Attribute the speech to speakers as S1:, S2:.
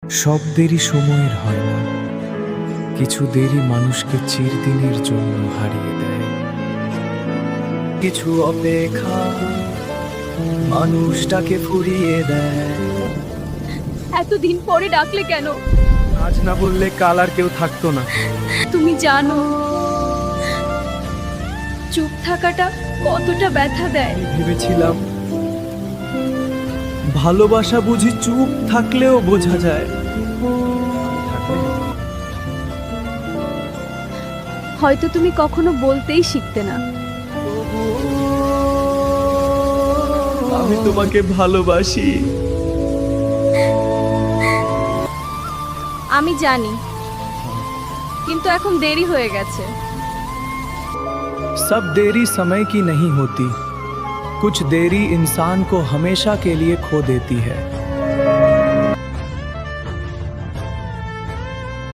S1: সব দেরি সময়ের হয় না, কিছু দেরি মানুষকে চিরদিনের জন্য হারিয়ে দেয়। কিছু অপেক্ষা মানুষটাকে ফুরিয়ে দেয়।
S2: এতদিন পরে ডাকলে কেন?
S1: আজ না বললে কাল আর কেউ থাকতো না।
S2: তুমি জানো চুপ থাকাটা কতটা ব্যথা দেয়।
S1: আমি ভেবেছিলাম ভালোবাসা বুঝি চুপ থাকলেও বোঝা যায়।
S2: হয়তো তুমি কখনো বলতেই শিখতে না।
S1: আমি তোমাকে ভালোবাসি।
S2: আমি জানি, কিন্তু এখন দেরি হয়ে গেছে।
S1: सब देरी समय की नहीं होती, कुछ देरी इंसान को हमेशा के लिए खो देती है।